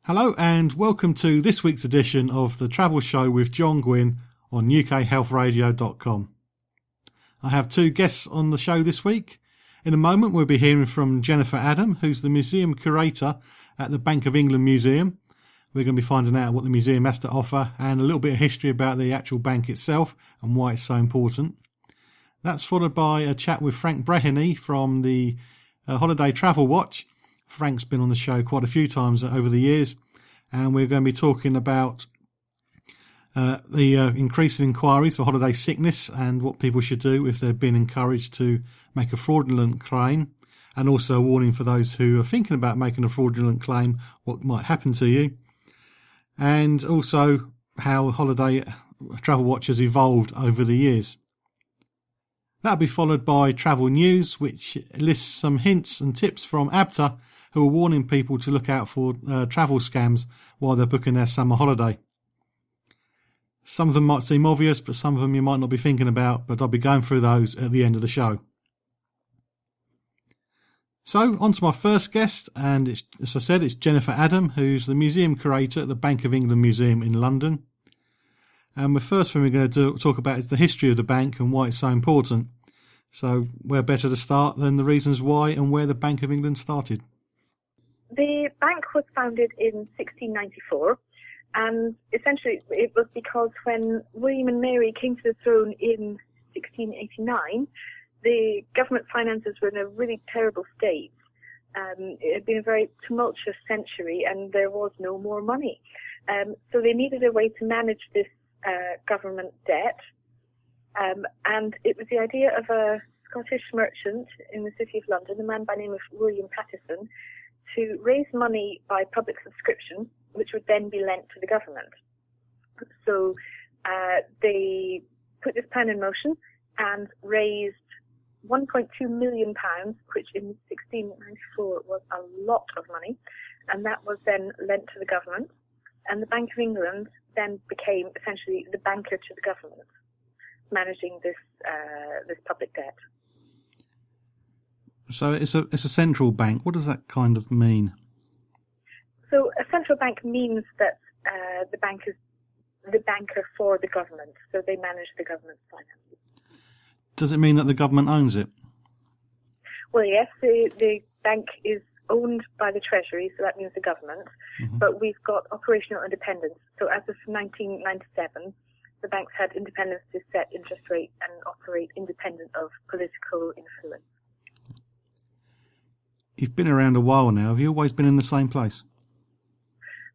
Hello and welcome to this week's edition of the Travel Show with John Guinn on ukhealthradio.com. I have two guests on the show this week. In a moment we'll be hearing from Jennifer Adam, who's the museum curator at the Bank of England Museum. We're going to be finding out what the museum has to offer and a little bit of history about the actual bank itself and why it's so important. That's followed by a chat with Frank Breheny from the Holiday Travel Watch. Frank's been on the show quite a few times over the years, and we're going to be talking about the increasing inquiries for holiday sickness and what people should do if they've been encouraged to make a fraudulent claim, and also a warning for those who are thinking about making a fraudulent claim, what might happen to you, and also how Holiday Travel Watch has evolved over the years. That'll be followed by travel news, which lists some hints and tips from ABTA, who are warning people to look out for travel scams while they're booking their summer holiday. Some of them might seem obvious, but some of them you might not be thinking about, but I'll be going through those at the end of the show. So, on to my first guest, and as I said, it's Jennifer Adam, who's the museum curator at the Bank of England Museum in London. And the first thing we're going to talk about is the history of the bank and why it's so important. So, where better to start than the reasons why and where the Bank of England started? The bank was founded in 1694, and essentially it was because when William and Mary came to the throne in 1689, the government finances were in a really terrible state. It had been a very tumultuous century and there was no more money. So they needed a way to manage this government debt. And it was the idea of a Scottish merchant in the City of London, a man by the name of William Pattison, to raise money by public subscription, which would then be lent to the government. So they put this plan in motion and raised £1.2 million, which in 1694 was a lot of money, and that was then lent to the government. And the Bank of England then became essentially the banker to the government, managing this public debt. So it's a central bank. What does that kind of mean? So a central bank means that the bank is the banker for the government, so they manage the government's finances. Does it mean that the government owns it? Well, yes, the bank is owned by the Treasury, so that means the government, but we've got operational independence. So as of 1997, the banks had independence to set interest rate and operate independent of political influence. You've been around a while now. Have you always been in the same place?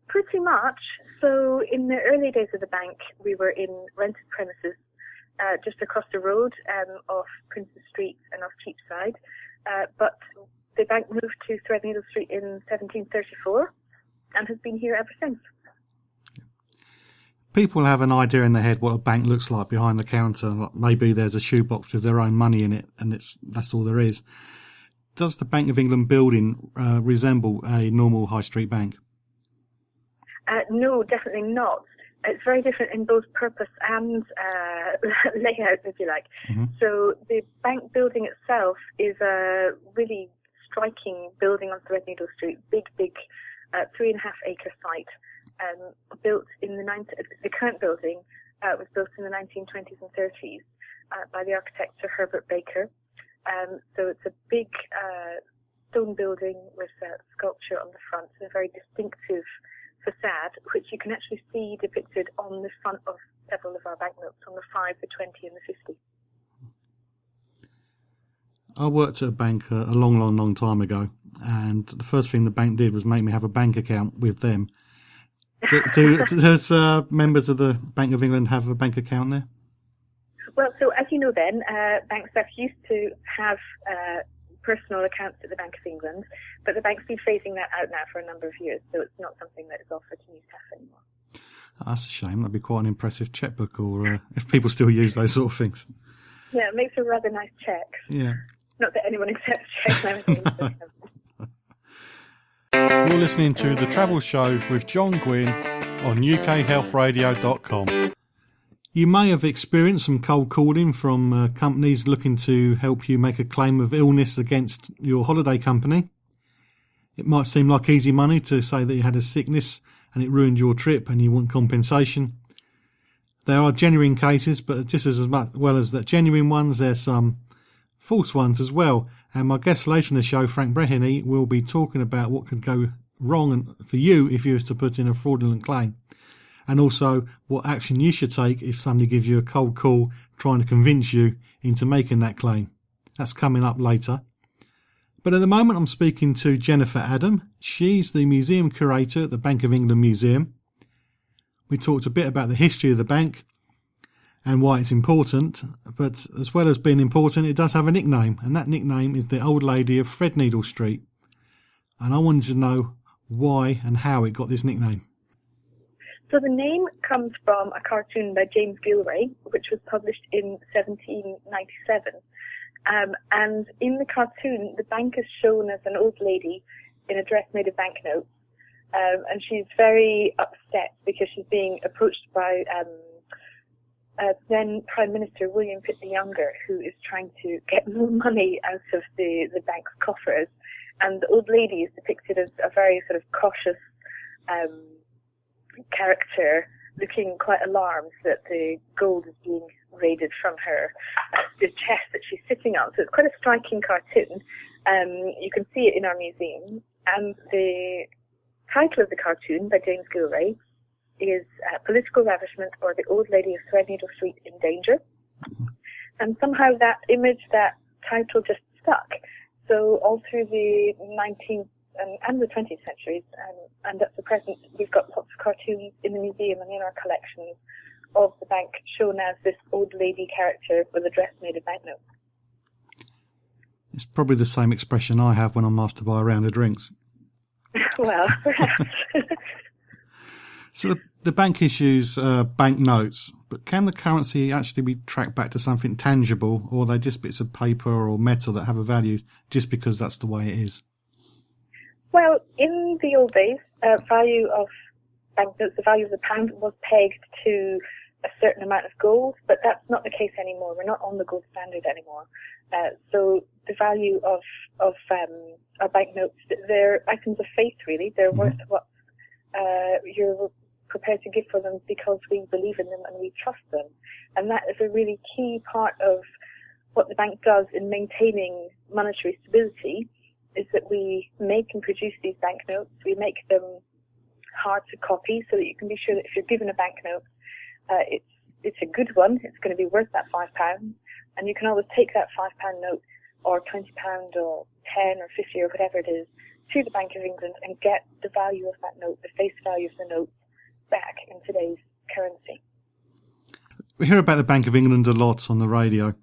Pretty much. So in the early days of the bank, we were in rented premises just across the road off Princes Street and off Cheapside. But the bank moved to Threadneedle Street in 1734 and has been here ever since. People have an idea in their head what a bank looks like behind the counter. Like maybe there's a shoebox with their own money in it, and that's all there is. Does the Bank of England building resemble a normal high street bank? No, definitely not. It's very different in both purpose and layout, if you like. So the bank building itself is a really striking building on Threadneedle Street, big 3.5-acre site, built in the current building was built in the 1920s and 30s by the architect Sir Herbert Baker. So it's a big stone building with sculpture on the front and a very distinctive facade, which you can actually see depicted on the front of several of our banknotes, on the 5, the 20 and the 50. I worked at a bank a long time ago, and the first thing the bank did was make me have a bank account with them. Does members of the Bank of England have a bank account there? Well, so as you know then, bank staff used to have personal accounts at the Bank of England, but the bank's been phasing that out now for a number of years, so it's not something that is offered to new staff anymore. Oh, that's a shame. That'd be quite an impressive checkbook, or if people still use those sort of things. Yeah, it makes a rather nice check. Yeah. Not that anyone accepts checks nowadays. You're listening to The Travel Show with John Guinn on ukhealthradio.com. You may have experienced some cold calling from companies looking to help you make a claim of illness against your holiday company. It might seem like easy money to say that you had a sickness and it ruined your trip and you want compensation. There are genuine cases, but just as well as the genuine ones, there's some false ones as well. And my guest later in the show, Frank Breheny, will be talking about what could go wrong for you if you was to put in a fraudulent claim, and also what action you should take if somebody gives you a cold call trying to convince you into making that claim. That's coming up later. But at the moment I'm speaking to Jennifer Adam. She's the museum curator at the Bank of England Museum. We talked a bit about the history of the bank and why it's important, but as well as being important, it does have a nickname, and that nickname is the Old Lady of Threadneedle Street. And I wanted to know why and how it got this nickname. So the name comes from a cartoon by James Gilray, which was published in 1797. And in the cartoon, the bank is shown as an old lady in a dress made of banknotes. And she's very upset because she's being approached by then Prime Minister William Pitt the Younger, who is trying to get more money out of the bank's coffers. And the old lady is depicted as a very sort of cautious character, looking quite alarmed that the gold is being raided from her, the chest that she's sitting on. So it's quite a striking cartoon. You can see it in our museum. And the title of the cartoon by James Gilray is Political Ravishment, or The Old Lady of Threadneedle Street in Danger. And somehow that image, that title just stuck. So all through the 19th and the 20th centuries, and up to present, we've got lots of cartoons in the museum and in our collections of the bank shown as this old lady character with a dress made of banknotes. It's probably the same expression I have when I'm asked to buy a round of drinks. Well, perhaps. So the bank issues bank notes, but can the currency actually be tracked back to something tangible, or are they just bits of paper or metal that have a value just because that's the way it is? Well, in the old days, value of banknotes, the value of the pound was pegged to a certain amount of gold, but that's not the case anymore. We're not on the gold standard anymore. So the value of our banknotes, they're items of faith, really. They're worth what you're prepared to give for them because we believe in them and we trust them. And that is a really key part of what the bank does in maintaining monetary stability, is that we make and produce these banknotes. We make them hard to copy so that you can be sure that if you're given a banknote, it's a good one. It's going to be worth that £5, and you can always take that £5 note or £20 or 10 or 50 or whatever it is to the Bank of England and get the value of that note, the face value of the note, back in today's currency. We hear about the Bank of England a lot on the radio,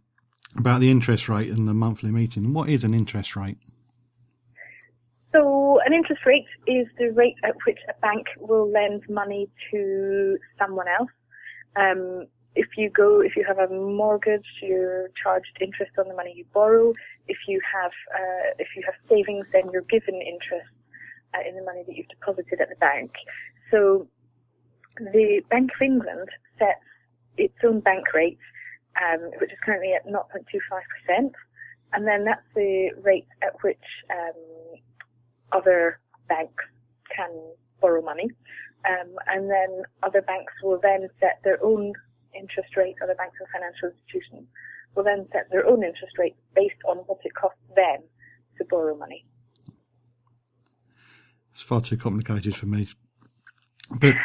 about the interest rate in the monthly meeting. What is an interest rate? So an interest rate is the rate at which a bank will lend money to someone else. If you have a mortgage, you're charged interest on the money you borrow. If you have savings, then you're given interest in the money that you've deposited at the bank. So the Bank of England sets its own bank rate, which is currently at 0.25%, and then that's the rate at which other banks can borrow money, and then other banks will then set their own interest rate. Other banks and financial institutions will then set their own interest rate based on what it costs them to borrow money. It's far too complicated for me. But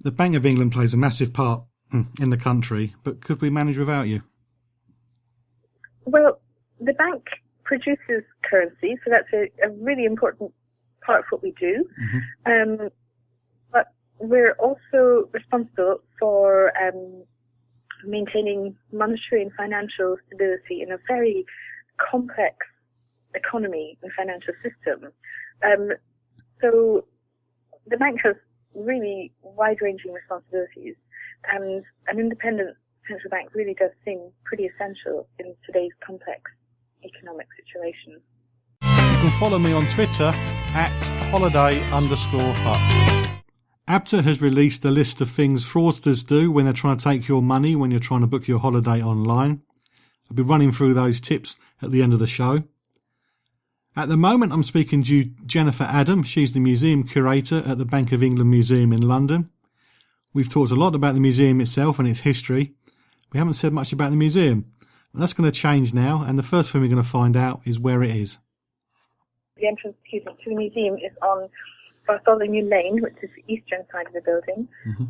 the Bank of England plays a massive part in the country, but could we manage without you? Well, the bank produces currency, so that's a really important part of what we do. Mm-hmm. But we're also responsible for maintaining monetary and financial stability in a very complex economy and financial system. So the bank has really wide-ranging responsibilities, and an independent central bank really does seem pretty essential in today's complex economic situation. You can follow me on Twitter @holiday_hut. ABTA has released a list of things fraudsters do when they're trying to take your money when you're trying to book your holiday online. I'll be running through those tips at the end of the show. At the moment, I'm speaking to Jennifer Adam. She's the museum curator at the Bank of England Museum in London. We've talked a lot about the museum itself and its history. We haven't said much about the museum. That's going to change now, and the first thing we're going to find out is where it is. The entrance to the museum is on Bartholomew Lane, which is the eastern side of the building.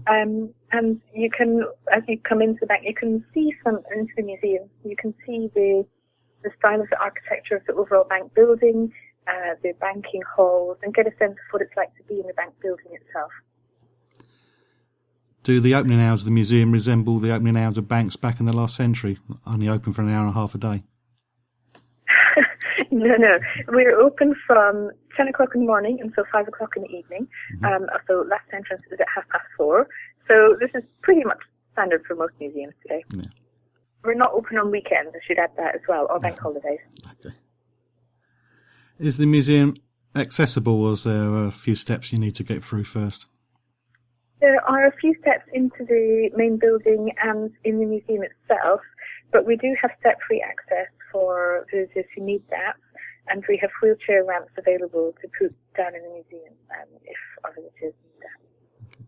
And you can, as you come into the bank, you can see into the museum. You can see the style of the architecture of the overall bank building, the banking halls, and get a sense of what it's like to be in the bank building itself. Do the opening hours of the museum resemble the opening hours of banks back in the last century, only open for an hour and a half a day? No. We're open from 10 o'clock in the morning until 5 o'clock in the evening. So last entrance is at 4:30. So this is pretty much standard for most museums today. Yeah. We're not open on weekends, I should add that as well, or bank holidays. Okay. Is the museum accessible, or is there a few steps you need to get through first? There are a few steps into the main building and in the museum itself, but we do have step-free access for visitors who need that, and we have wheelchair ramps available to put down in the museum if our visitors need that. Okay.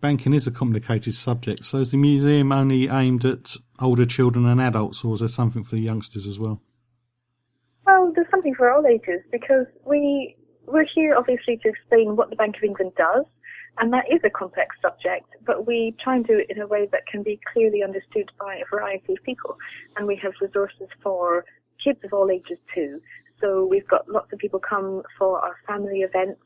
Banking is a complicated subject, so is the museum only aimed at older children and adults, or is there something for the youngsters as well? Well, there's something for all ages, because we're here obviously to explain what the Bank of England does, and that is a complex subject, but we try and do it in a way that can be clearly understood by a variety of people. And we have resources for kids of all ages too. So we've got lots of people come for our family events.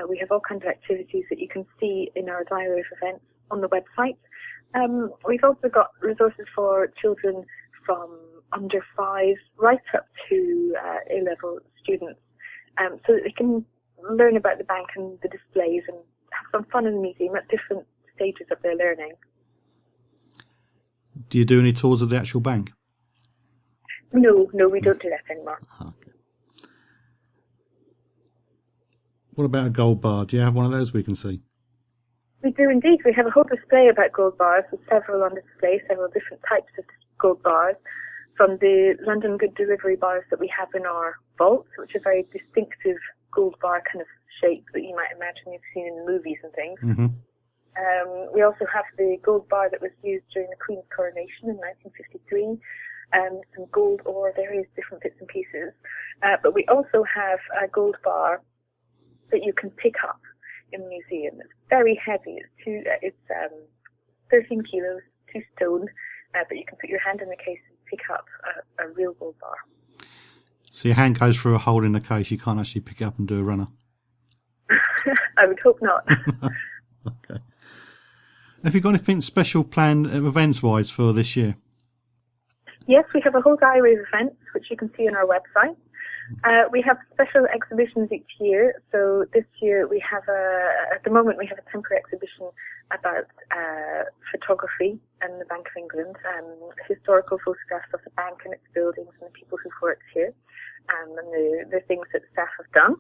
We have all kinds of activities that you can see in our diary of events on the website. We've also got resources for children from under 5 right up to A-level students, so that they can learn about the bank and the displays and have some fun in the museum at different stages of their learning. Do you do any tours of the actual bank? No, we don't do that anymore. Okay. What about a gold bar? Do you have one of those we can see? We do indeed. We have a whole display about gold bars, with several on display, several different types of gold bars, from the London Good Delivery bars that we have in our vaults, which are very distinctive gold bar kind of shape that you might imagine you've seen in the movies and things. We also have the gold bar that was used during the Queen's coronation in 1953, some gold ore, various different bits and pieces. But we also have a gold bar that you can pick up in the museum. It's very heavy. It's 13 kilos, 2 stone, but you can put your hand in the case and pick up a real gold bar. So your hand goes through a hole in the case, you can't actually pick it up and do a runner? I would hope not. Okay. Have you got anything special planned events-wise for this year? Yes, we have a whole diary of events, which you can see on our website. We have special exhibitions each year. So this year we have at the moment we have a temporary exhibition about photography and the Bank of England, historical photographs of the bank and its buildings and the people who've worked here, and the things that staff have done.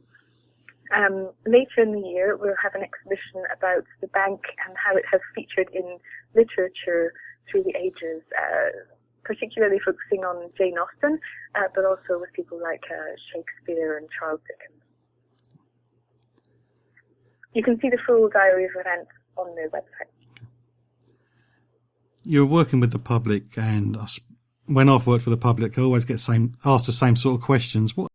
Later in the year, we'll have an exhibition about the bank and how it has featured in literature through the ages, particularly focusing on Jane Austen, but also with people like Shakespeare and Charles Dickens. You can see the full diary of events on the website. You're working with the public, and when I've worked with the public, I always get asked the same sort of questions. What